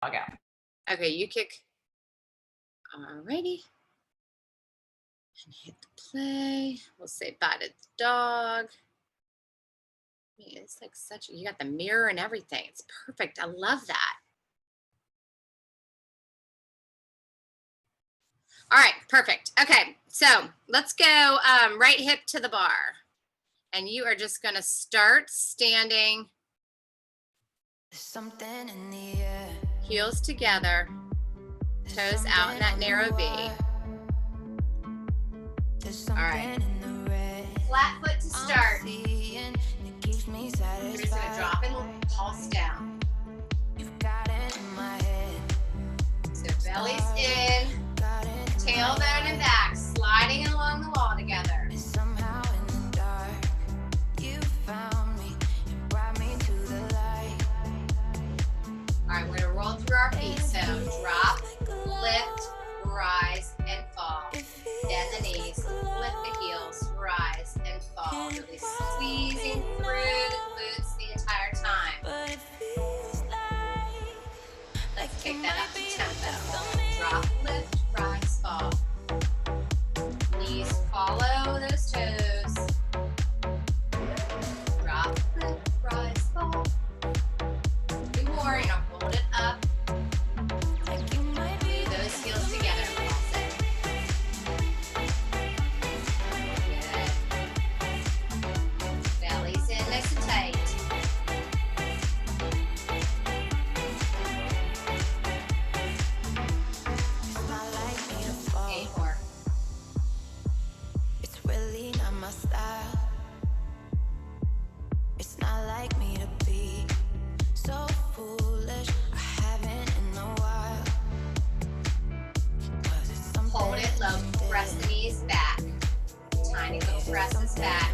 Log out. Okay, you kick. Alrighty. And hit the play. We'll say bye to the dog. Man, it's like such, you got the mirror and everything. It's perfect. I love that. All right, perfect. Okay, so let's go right hip to the bar. And you are just gonna start standing. There's something in the air. Heels together. Toes out in that narrow V. All right. Flat foot to start. You're just gonna drop and pulse down. So belly's in, tailbone and back, sliding along the wall together. All right, we're gonna roll through our feet. So drop, lift, rise, and fall. Bend the knees, lift the heels, rise, and fall. Really squeezing through the glutes the entire time. Let's kick that up to tempo. Drop, lift, rise, fall. Knees follow those toes. Drop, lift, rise, fall. 2 more, you know, hold it up. Glue those heels together. Pulse it. Good. Belly's in nice and tight. Hold it low, press the knees back. Tiny little presses back.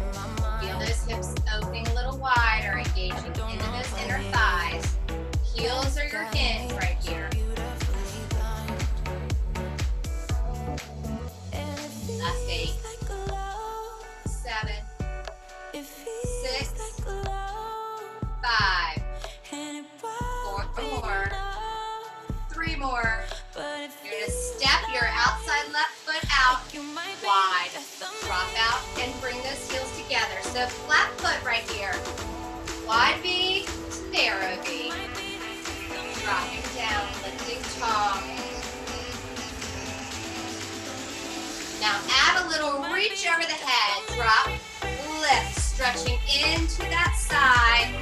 Feel those hips opening a little wider, engaging into those inner thighs. Heels are your hinge right here. Last 8, 7, 6, 5, 4 more, 3 more. You're going to step your outside left foot out wide. Drop out and bring those heels together. So flat foot right here. Wide V to narrow V. Dropping down, lifting tall. Now add a little reach over the head. Drop, lift, stretching into that side.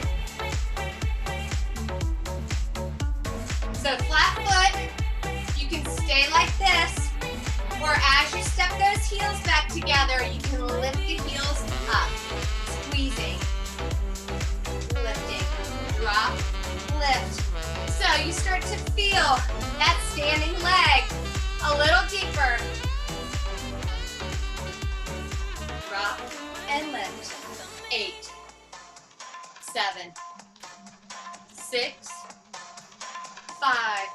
So flat foot. You can stay like this, or as you step those heels back together, you can lift the heels up, squeezing, lifting, drop, lift. So you start to feel that standing leg a little deeper. Drop and lift. 8, 7, 6, 5,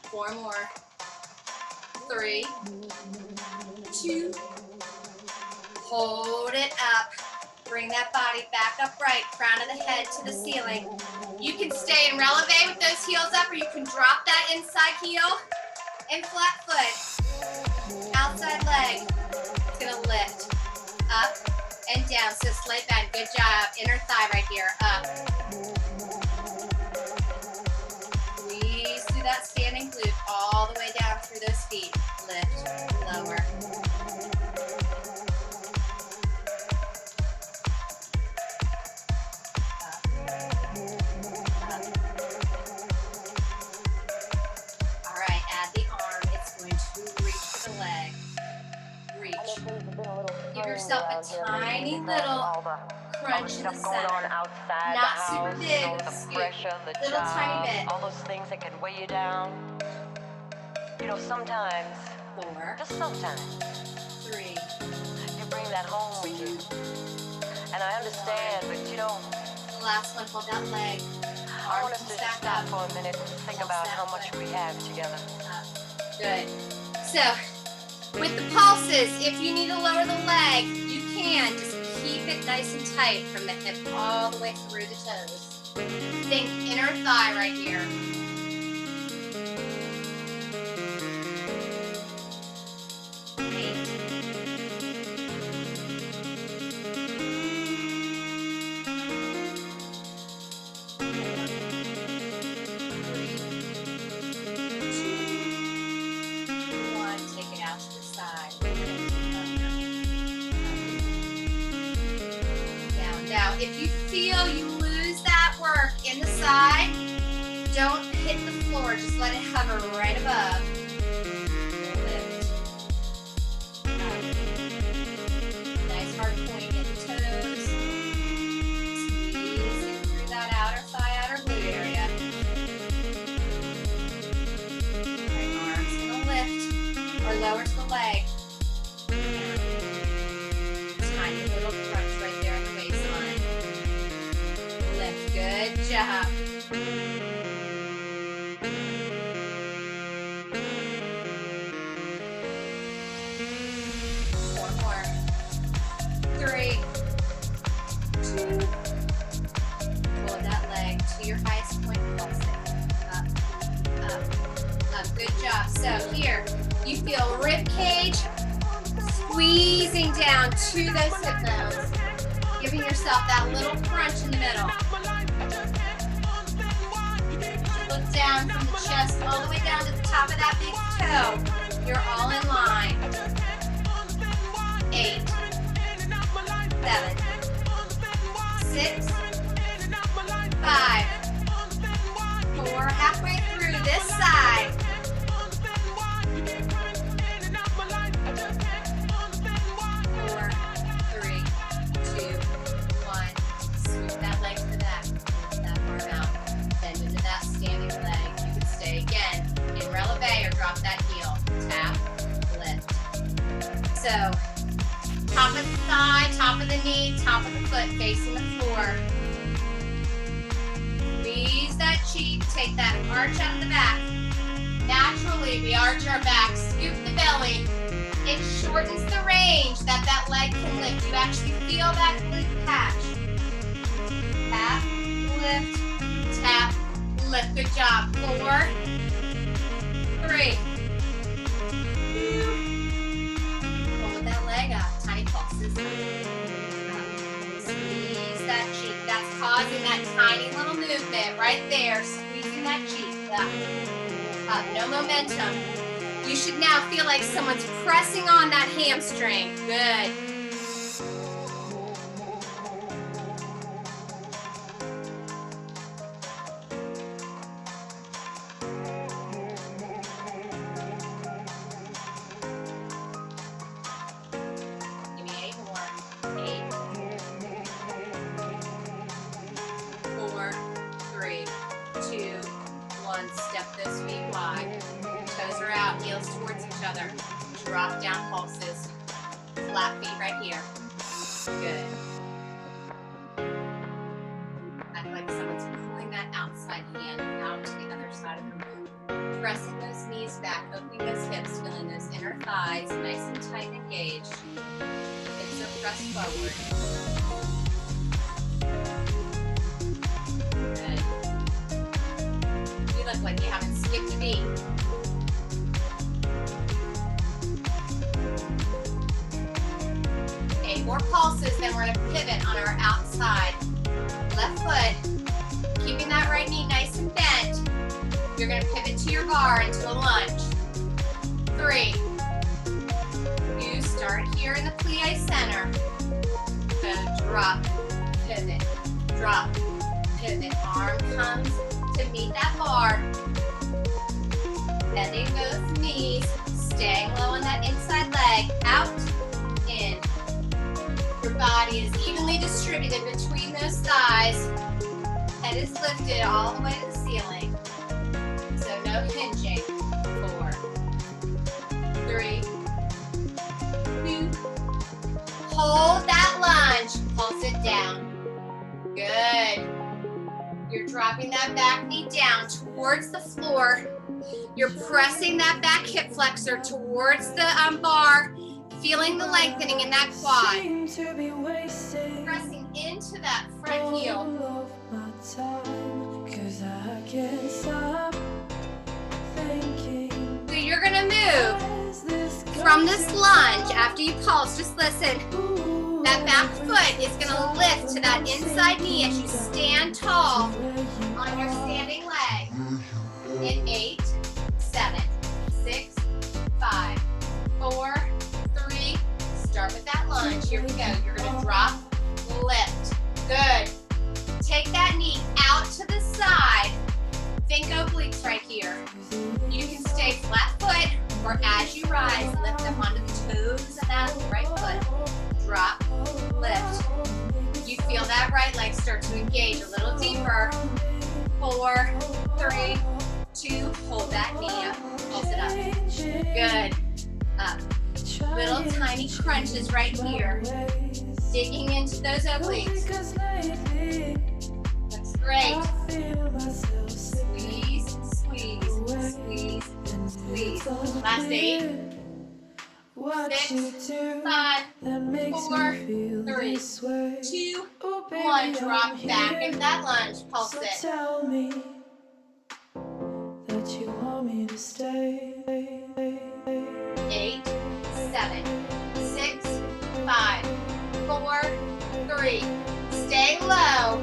4 more, 3, 2, hold it up, bring that body back upright, crown of the head to the ceiling. You can stay in releve with those heels up, or you can drop that inside heel and flat foot. Outside leg, it's gonna lift, up and down, so slight bend, good job. Inner thigh right here, up. That standing glute all the way down through those feet. Lift, lower. Up. All right, add the arm. It's going to reach for the leg. Reach. Give yourself a tiny little crunch in the center. Not super big, scoop. Little tiny bit. All those things that can weigh you down. You know, sometimes, 4, just sometimes, 3, you bring that home with you. And I understand, but you know, the last one, hold that leg. I want us to Stack stop up. for a minute and think about how much we have together. Good. So, with the pulses, if you need to lower the leg, you can. Just keep it nice and tight from the hip all the way through the toes. Think inner thigh right here. if you feel you lose that work in the side, don't hit the floor. Just let it hover right above. Lift. Up. Nice hard point in the toes. Squeezing through that outer thigh, outer glute area. Right arm's gonna lift or lower to the leg. Tiny little crunch right there at the waistline. Lift. Good job. One more. 3, 2. Pull that leg to your highest point. Pulse it. Up, up, up. Good job. So here, you feel rib cage squeezing down to those hip bones, giving yourself that little crunch in the middle. Look down from the chest all the way down to the top of that big toe. You're all in line. 8, 7, 6, 5, 4. Halfway through this side. 4, 3, 2, 1. Scoop that leg to the back. That arm out. Bend into that standing leg. You can stay again in releve or drop that heel. Tap, lift. So, top of the thigh, top of the knee, top of the foot facing the floor. Squeeze that cheek. Take that arch out of the back. Naturally, we arch our back. Scoop the belly. It shortens the range that that leg can lift. You actually feel that glute patch. Tap, lift, tap, lift. Good job. 4, 3, 2. Pull that leg up. Tiny pulses. Squeeze that cheek. That's causing that tiny little movement right there. Squeezing that cheek. Up. Up. No momentum. You should now feel like someone's pressing on that hamstring. Good. Give me 8 more. 8. 4, 3, 2, 1. Step those feet wide. Toes are out, heels towards each other. Drop down pulses. Flat feet right here. Good. Act like someone's pulling that outside hand out to the other side of the room. Pressing those knees back, opening those hips, feeling those inner thighs nice and tight and engaged. Hips are pressed forward. Good. You look like you haven't skipped a beat. 8 more pulses, then we're going to pivot on our outside. Left foot, keeping that right knee nice and bent. You're going to pivot to your bar into a lunge. 3. You start here in the plie center. So drop, pivot, drop, pivot. Arm comes to meet that bar. Bending those knees, staying low on that inside leg. Out, in. Your body is evenly distributed between those thighs. Head is lifted all the way to the ceiling. So no hinging. 4, 3, 2. Hold that lunge. Pulse it down. Good. You're dropping that back knee down towards the floor. You're pressing that back hip flexor towards the bar. Feeling the lengthening in that quad. Pressing into that front heel. So you're going to move from this lunge after you pulse. Just listen. That back foot is going to lift to that inside knee as you stand tall on your standing leg. In 8, 7, 6, 5, 4, 3. Start with that lunge. Here we go. You're going to drop, lift. Good. planks right here. You can stay flat foot, or as you rise, lift them onto the toes of that right foot. Drop, lift. You feel that right leg start to engage a little deeper. 4, 3, 2, hold that knee up, pulse it up. Good, up. Little tiny crunches right here. Digging into those obliques. That's great. Squeeze, squeeze, squeeze, squeeze. Last 8, 6, 5, 4, 3, 2, 1. Drop back into that lunge. Pulse it. Tell me that you want me to stay. 8, 7, 6, 5, 4, 3. Stay low.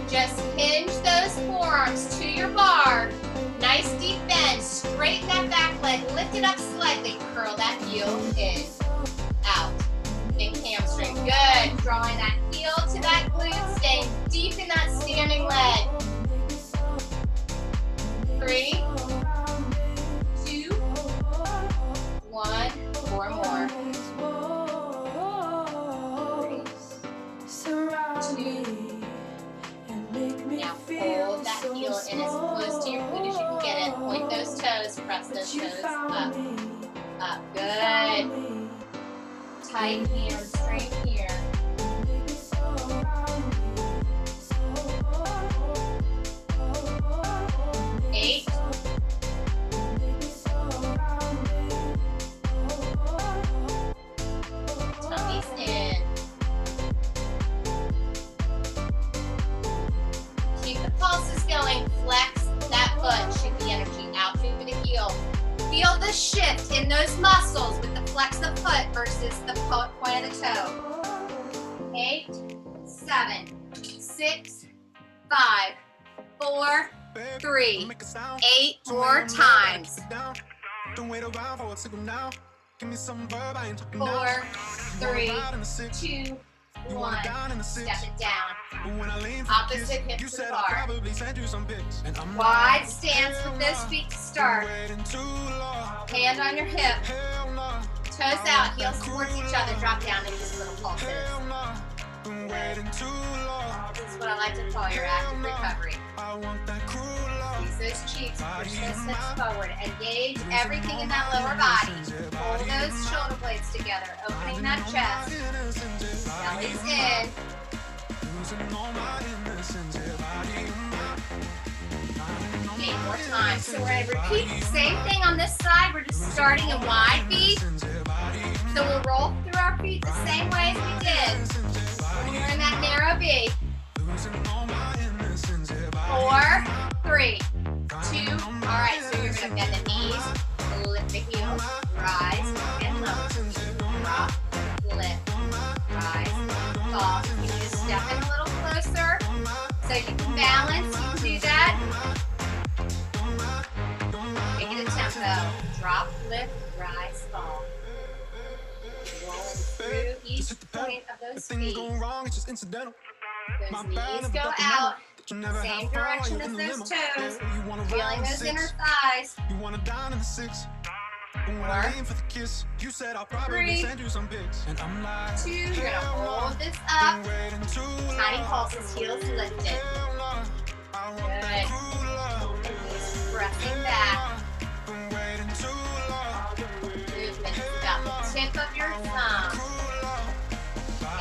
Just hinge those forearms to your bar. Nice deep bend. Straighten that back leg. Lift it up slightly. Curl that heel in. Out. Think hamstring. Good. Drawing that heel to that glute. Staying deep in that standing leg. 3, 2, 1. 4 more. 3, 2. Now hold that heel in as close to your glute as you can get it. Point those toes, press those toes up. Up, good. Tight hamstring here. 8. 'Tummy's in. Keep the pulses going. Flex that foot. Shoot the energy out through the heel. Feel the shift in those muscles with the flex of foot versus the point of the toe. 8, 7, 6, 5, 4, 3, 8 more times. 4, 3, 2, 1. Step it down. Opposite hip to the bar. Wide stance with those feet to start. Hand on your hip. Toes out, heels towards each other. Drop down into these little pulses. This is what I like to call your active recovery. Squeeze those cheeks, push those hips forward. Engage everything in that lower body. Hold those shoulder blades together, opening that chest. Belly's in. 8 more times. So we're going to repeat the same thing on this side. We're just starting in wide feet. So we'll roll through our feet the same way as we did. We're in that narrow V. 4, 3, 2. All right, so you're going to bend the knees, lift the heels, rise, and lower. Drop, lift, rise, fall. You can just step in a little closer so you can balance. You can do that. Make it a tempo. Drop, lift, rise, fall. Rolling through each point of those feet. Those knees go out. Same direction as those toes. Feeling those inner thighs. 4, 3, 2. You're gonna hold this up. Tiny pulses, heels lifted. Good. Knees pressing back. Movement is about the tip of your thumb.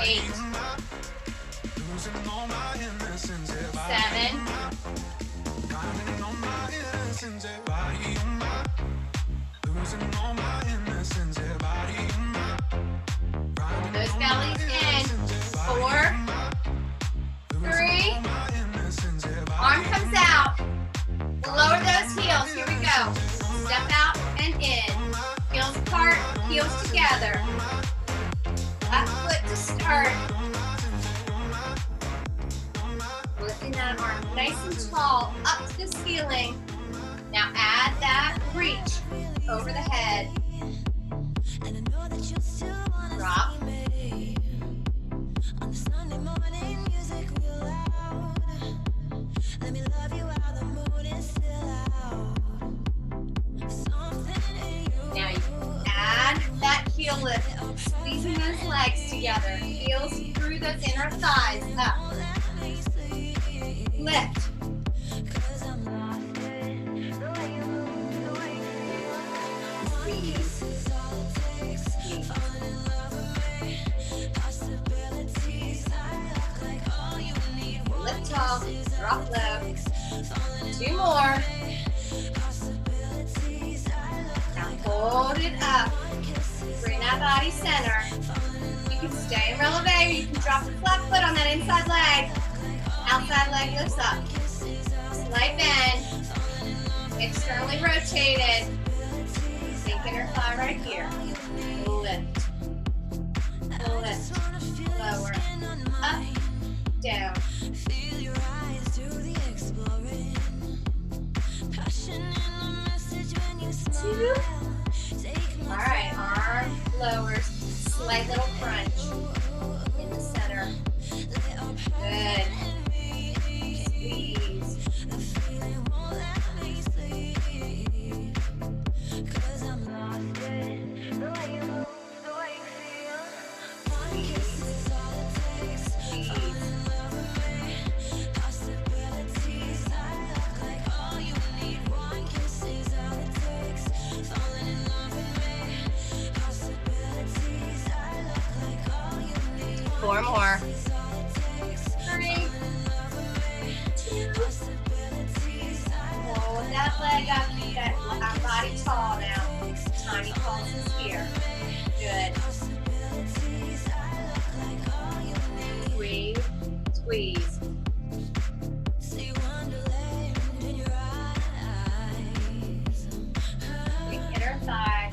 8, 7, those bellies in. 4, 3. Arm comes out. Lower those heels. Here we go. Step out and in. Heels apart, heels together. Left foot to start. Lifting that arm nice and tall up to the ceiling. Now add that reach over the head. Drop. those legs together. Heels through those inner thighs. Up. Lift. Squeeze. Squeeze. Lift tall. Drop low. 2 more. Now hold it up. Bring that body center. You can stay in releve, or you can drop the flat foot on that inside leg. Outside leg lifts up. Slight bend. Externally rotated. Sink inner thigh right here. Lift. Lift. Lower. Up. Down. 2. Alright, arm lowers, slight little crunch in the center. Good. Squeeze. Four more. 3, 2. Hold that leg up. Keep that body tall now. Tiny pulses here. Good. Breathe. Squeeze. Big inner thigh.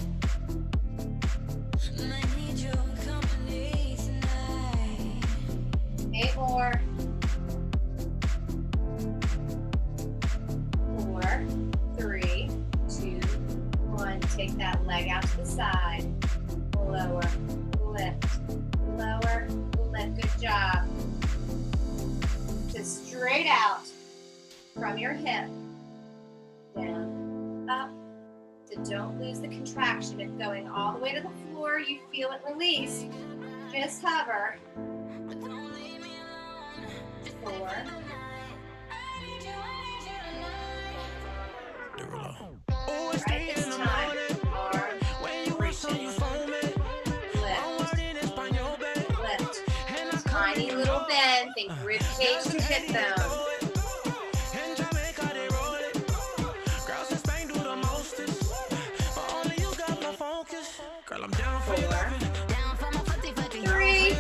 8 more. 4, 3, 2, 1. Take that leg out to the side. Lower, lift, lower, lift. Good job. Just straight out from your hip. Down, up. So don't lose the contraction. If going all the way to the floor, you feel it release. Just hover. 4. Right, it's time. Arm, reaching. Lift. Lift. Tiny little bend. Think rib cage to hip bone. 4, 3.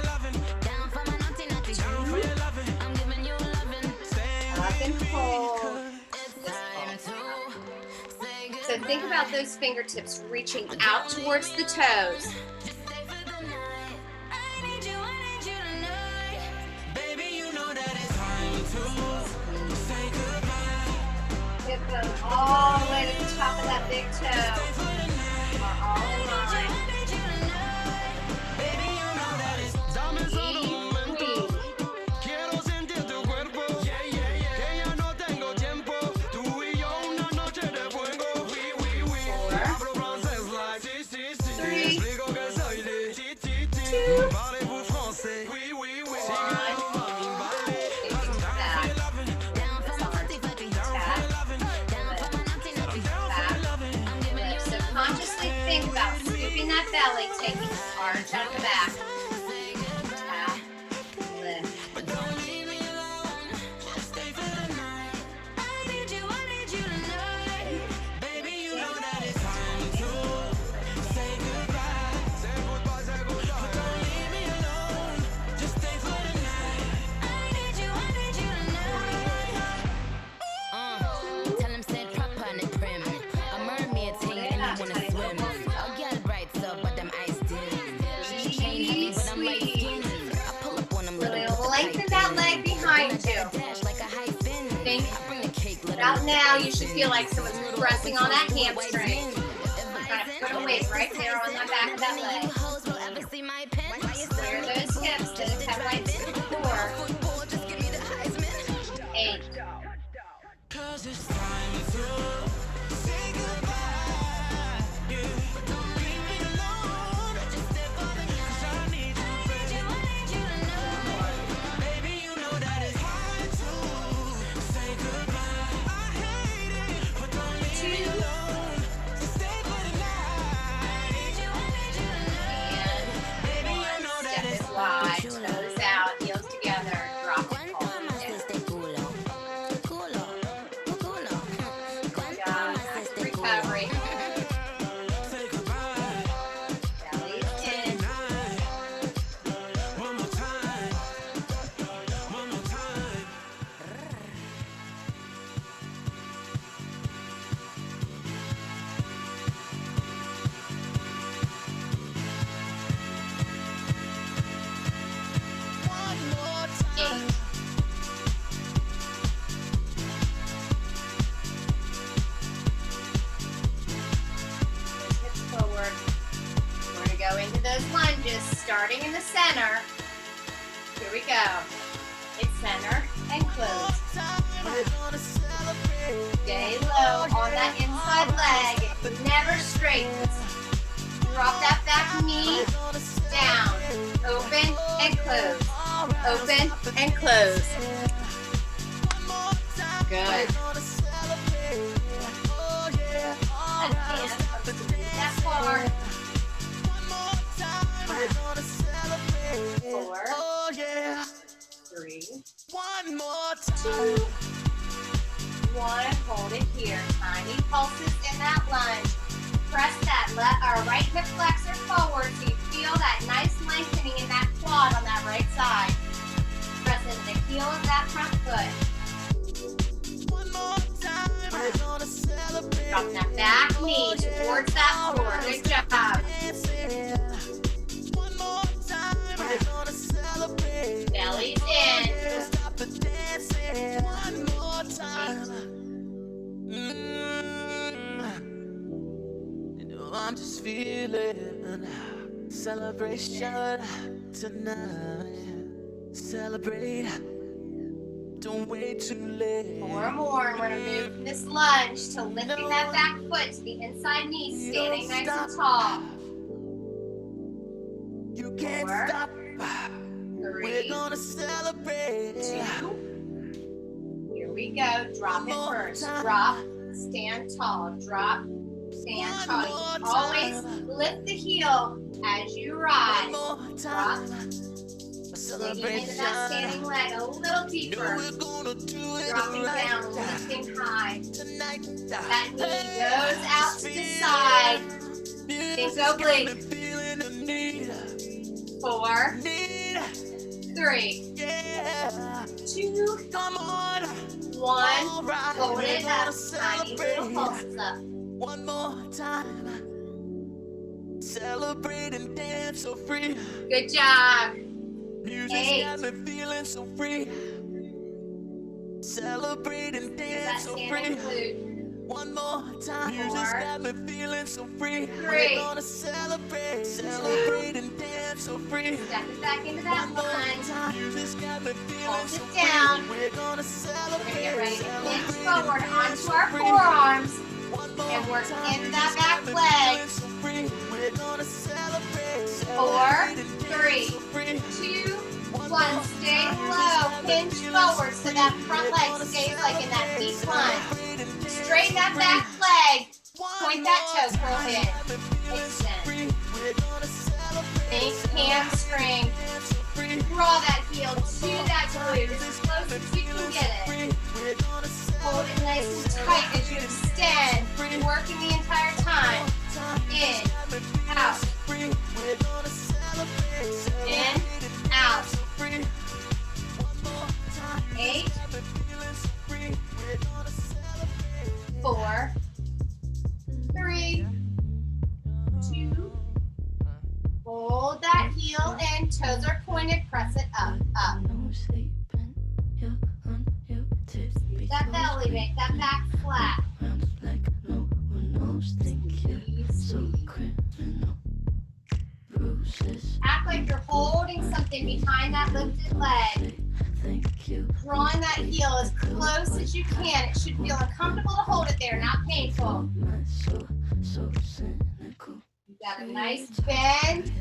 Up and hold. So think about those fingertips reaching out towards the toes. Hip bone all the way to the top of that big toe. Are all in line. Think about scooping that belly, taking the arch out of the back. Tap, lift. Lengthen that leg behind you. Think about now you should feel like someone's pressing on that hamstring. Kind of put a weight right there on the back of that leg. Square those hips to the headlights to the floor. 8. lunges starting in the center. Here we go. It's center and close. Stay low on that inside leg. It never straightens. Drop that back knee down. Open and close. Open and close. Good. And that far. 4, 3, 2, 1. Hold it here. Tiny pulses in that lunge. Press that right hip flexor forward so you feel that nice lengthening in that quad on that right side. Press into the heel of that front foot. Drop that back knee towards that floor. Good job. Belly's in. I'm just feeling celebration tonight. Celebrate. Don't wait too late. 4 more. And we're going to move from this lunge to lifting that back foot to the inside knee, standing nice and tall. You can't 4, stop. 3, We're gonna celebrate. 2. Here we go. Drop it first. Drop. Stand tall. Drop. Stand tall. You can always lift the heel as you rise. Drop. Digging into that standing leg a little deeper. Dropping down, lifting high. That knee goes out to the side. Think oblique. 4, 3, 2, 1. Hold it up. Tiny little pulses up. One more time. Celebrate and dance so free. Good job. Music's 8. got me feeling so free. Celebrate and dance That so standing free. glute. One more time. 4, Music's got me feeling so free. 3. We're gonna celebrate. Celebrate and dance so free. Step it back into that lunge. Music's got me feeling Hold so it free. down. We're gonna We're going to celebrate. get ready to Celebrate hinge and forward dance onto so our free. forearms One more and work time. into that Music's back got me leg. feeling so free. We're gonna celebrate. 4, 3, so free. 2, 1. Stay low. Hinge forward so that front leg stays like in that deep lunge. Straighten that back leg. Point that toe, curl in. Extend. Think hamstring. Draw that heel to that glute as close as you can get it. Hold it nice and tight as you extend. Working the entire time. In, out. In, out. 8, 4, 3, 2. Hold that heel in. Toes are pointed. Press it up, up. Keep that belly, make that back flat. Act like you're holding something behind that lifted leg. Drawing that heel as close as you can. It should feel uncomfortable to hold it there, not painful. You got a nice bend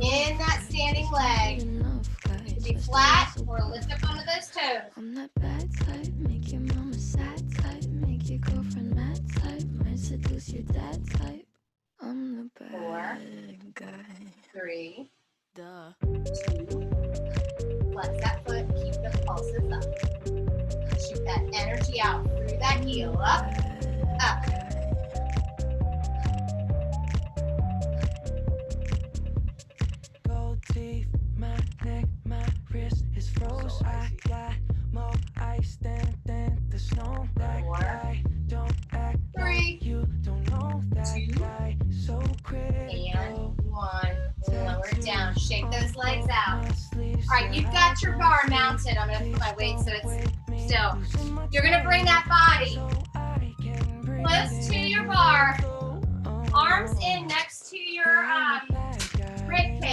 in that standing leg. You can be flat or lift up onto those toes. I'm that bad type, make your mama sad type, make your girlfriend mad type, might seduce your dad type. I'm the bad 4, guy. 3, Duh. 2. Flex that foot, keep the pulses up. Shoot that energy out through that heel. Up, up. Gold teeth, my neck, my wrist is froze. I got more ice than the snow. That 4, guy don't act 3, you don't know that 2, guy so and critical. 1. Lower it down. Shake those legs out. All right, you've got your bar mounted. I'm going to put my weight so it's still. You're going to bring that body close to your bar. Arms in next to your rib cage.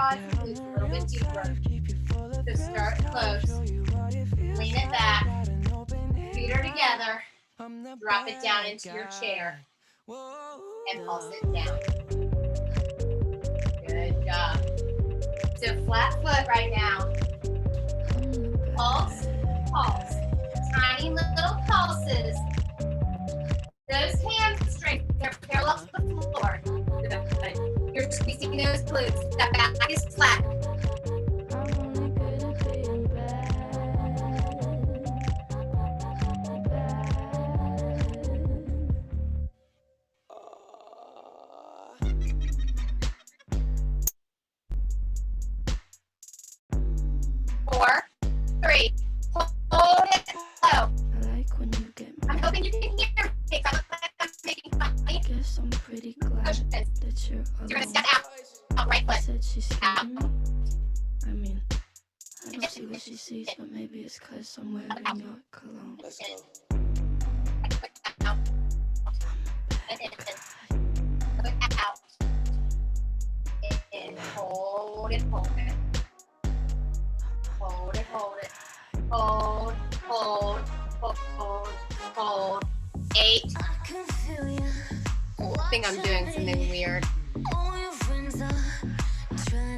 quads and glutes a little bit deeper. So start close, lean it back, feet are together, drop it down into your chair, and pulse it down. Good job. So flat foot right now. Pulse, pulse. Tiny little pulses. Those hamstrings are parallel to the floor. Good. You're squeezing those glutes. That back is flat. Four, three. Hold it low. I'm hoping you can hear me. I'm making funny Guess I'm pretty glad motions. that you're You're gonna alone. step out right foot. Said she's Out. scared me. I mean, I don't see what she sees, but maybe it's 'cause I'm wearing your cologne. Let's go. Out. And in. Foot out. In. Hold it, hold it. Hold it, hold it. Hold, hold, hold, hold. 8. I think I'm doing something weird.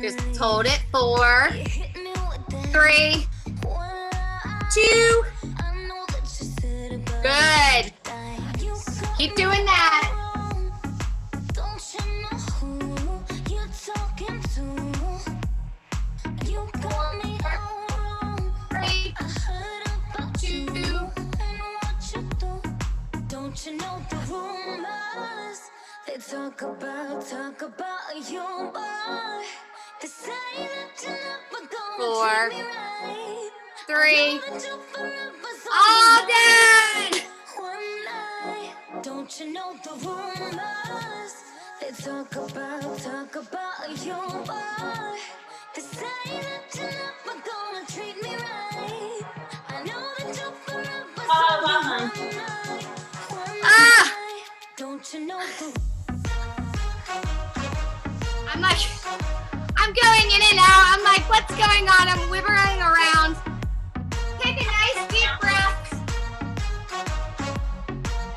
Just hold it. 4, 3, 2. Good. Keep doing that. 3, 2. Don't you know the rumors? They talk about you, boy. They say that you're never gonna 4, treat me right. 3. That you're forever so All done. one night. Don't you know the rumors? They talk about you, boy. They say that you're never gonna treat me right. I know that you're forever so one night. Ah! Don't you know the I'm going in and out. I'm like, what's going on? I'm wibbering around. Take a nice deep breath.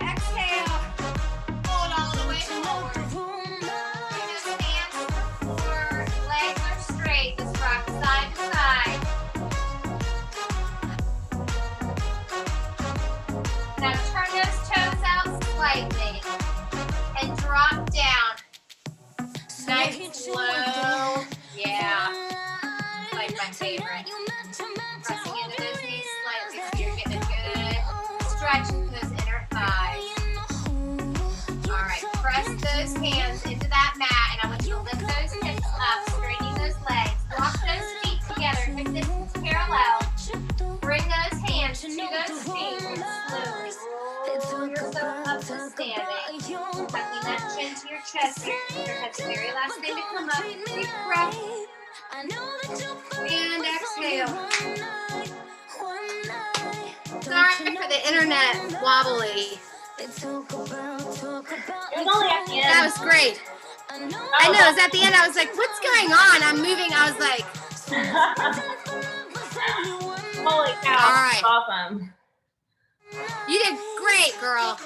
Exhale. Hold all the way forward. Bring those hands to the floor. Legs are straight. Just rock side to side. Now turn those toes out slightly and drop down. Nice and slow. Yeah. Like my favorite. Pressing into those knees slightly so you're getting a good stretch into those inner thighs. Alright, press those hands into that mat and I want you to lift those hips up, straightening those legs. Walk those feet together, hip distance parallel. Bring those hands to those feet and slowly roll yourself up to standing. Tucking that chin to your chest. Your head's very last thing to come up. Deep breath. And exhale. Sorry for the internet wobbly. That was great. I know, it was at the end. I was like, what's going on? I'm moving. I was like, Holy cow. all right. Awesome. You did great, girl.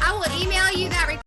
I will email you that recording.